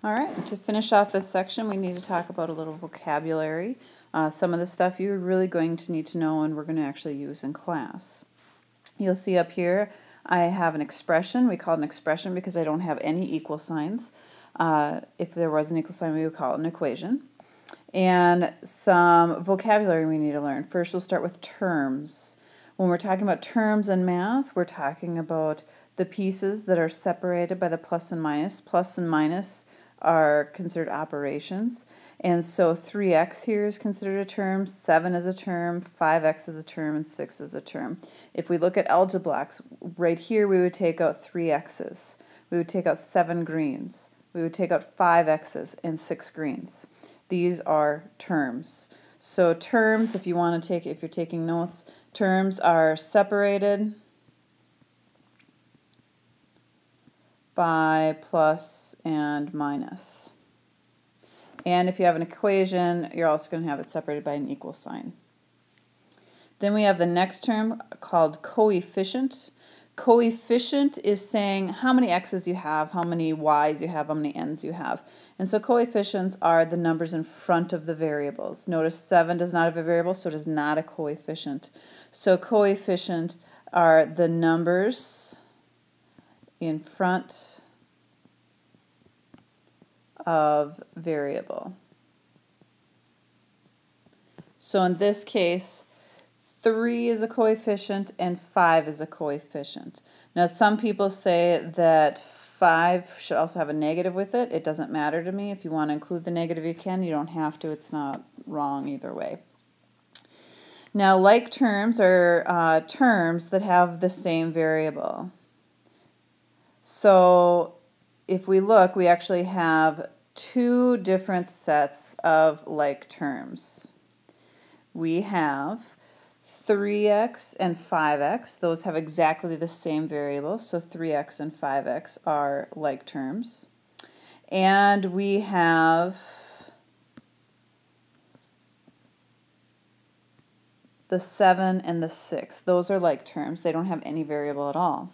All right, to finish off this section, we need to talk about a little vocabulary. Some of the stuff you're really going to need to know and we're going to actually use in class. You'll see up here I have an expression. We call it an expression because I don't have any equal signs. If there was an equal sign, we would call it an equation. And some vocabulary we need to learn. First, we'll start with terms. When we're talking about terms in math, we're talking about the pieces that are separated by the plus and minus. Plus and minus are considered operations. And so 3x here is considered a term, 7 is a term, 5x is a term, and 6 is a term. If we look at algebra blocks, right here we would take out 3x's. We would take out 7 greens. We would take out 5 x's and 6 greens. These are terms. So terms, if you're taking notes, terms are separated by plus and minus. And if you have an equation, you're also going to have it separated by an equal sign. Then we have the next term called coefficient. Coefficient is saying how many x's you have, how many y's you have, how many n's you have. And so coefficients are the numbers in front of the variables. Notice 7 does not have a variable, so it is not a coefficient. So coefficient are the numbers in front of variable. So in this case, 3 is a coefficient and 5 is a coefficient. Now some people say that 5 should also have a negative with it. It doesn't matter to me. If you want to include the negative, you can. You don't have to. It's not wrong either way. Now like terms are terms that have the same variable. So if we look, we actually have two different sets of like terms. We have 3x and 5x. Those have exactly the same variable, so 3x and 5x are like terms. And we have the 7 and the 6. Those are like terms. They don't have any variable at all.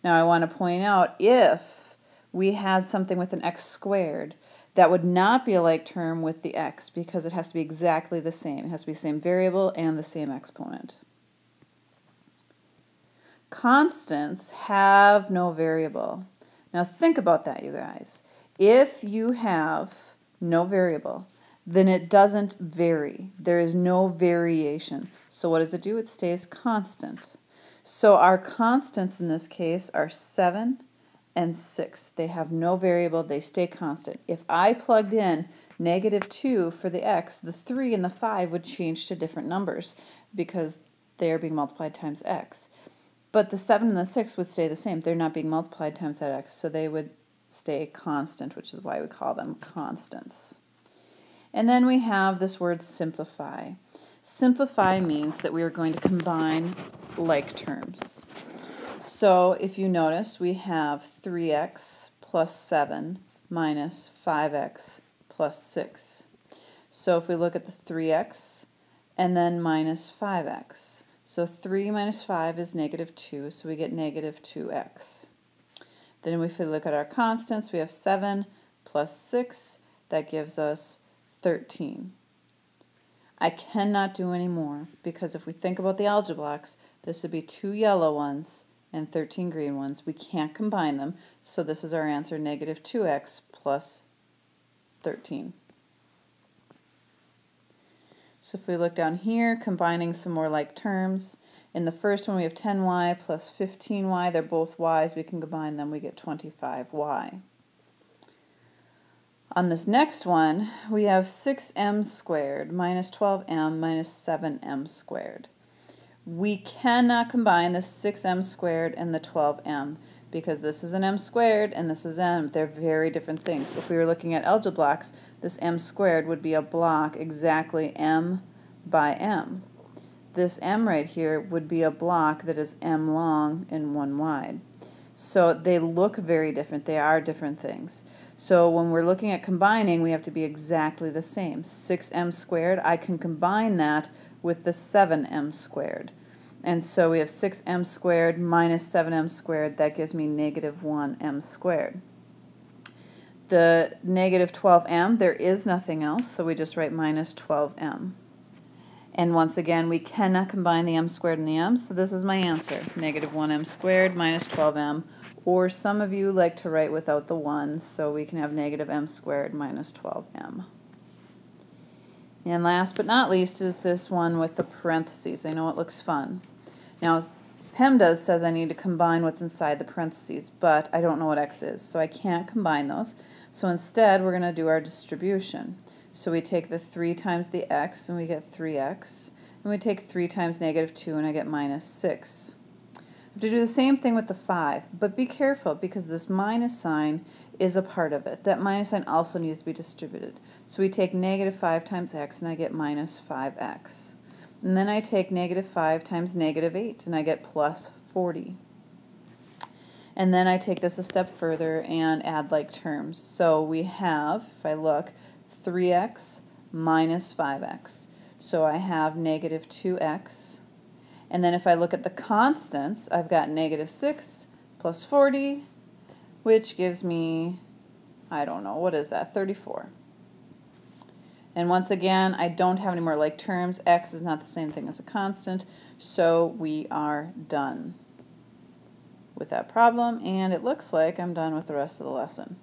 Now I want to point out, if we had something with an x squared, that would not be a like term with the x because it has to be exactly the same. It has to be the same variable and the same exponent. Constants have no variable. Now think about that, you guys. If you have no variable, then it doesn't vary. There is no variation. So what does it do? It stays constant. So our constants in this case are 7 and 6. They have no variable. They stay constant. If I plugged in -2 for the x, the 3 and the 5 would change to different numbers because they are being multiplied times x. But the 7 and the 6 would stay the same. They're not being multiplied times that x, so they would stay constant, which is why we call them constants. And then we have this word simplify. Simplify means that we are going to combine like terms. So if you notice, we have 3x plus 7 minus 5x plus 6. So if we look at the 3x and then minus 5x. So 3 minus 5 is -2, so we get -2x. Then if we look at our constants, we have 7 plus 6. That gives us 13. I cannot do any more because if we think about the algebra blocks, this would be 2 yellow ones and 13 green ones. We can't combine them, so this is our answer, -2x plus 13. So if we look down here, combining some more like terms, in the first one we have 10y plus 15y. They're both y's. We can combine them. We get 25y. On this next one, we have 6m squared minus 12m minus 7m squared. We cannot combine the 6m squared and the 12m because this is an m squared and this is m. They're very different things. If we were looking at algebra blocks, this m squared would be a block exactly m by m. This m right here would be a block that is m long and 1 wide. So they look very different. They are different things. So when we're looking at combining, we have to be exactly the same. 6m squared, I can combine that with the 7m squared. And so we have 6m squared minus 7m squared. That gives me -1m squared. The negative 12m, there is nothing else, so we just write minus 12m. And once again, we cannot combine the m squared and the m, so this is my answer, negative 1m squared minus 12m. Or some of you like to write without the 1, so we can have negative m squared minus 12m. And last but not least is this one with the parentheses. I know it looks fun. Now, PEMDAS says I need to combine what's inside the parentheses, but I don't know what x is, so I can't combine those. So instead, we're going to do our distribution. So we take the 3 times the x, and we get 3x. And we take 3 times negative 2, and I get minus 6. I have to do the same thing with the 5, but be careful because this minus sign is a part of it. That minus sign also needs to be distributed. So we take negative 5 times x, and I get minus 5x. And then I take negative 5 times negative 8, and I get plus 40. And then I take this a step further and add like terms. So we have, if I look, 3x minus 5x. So I have negative 2x. And then if I look at the constants, I've got negative 6 plus 40, which gives me, I don't know, what is that, 34. And once again, I don't have any more like terms. X is not the same thing as a constant, so we are done with that problem, and it looks like I'm done with the rest of the lesson.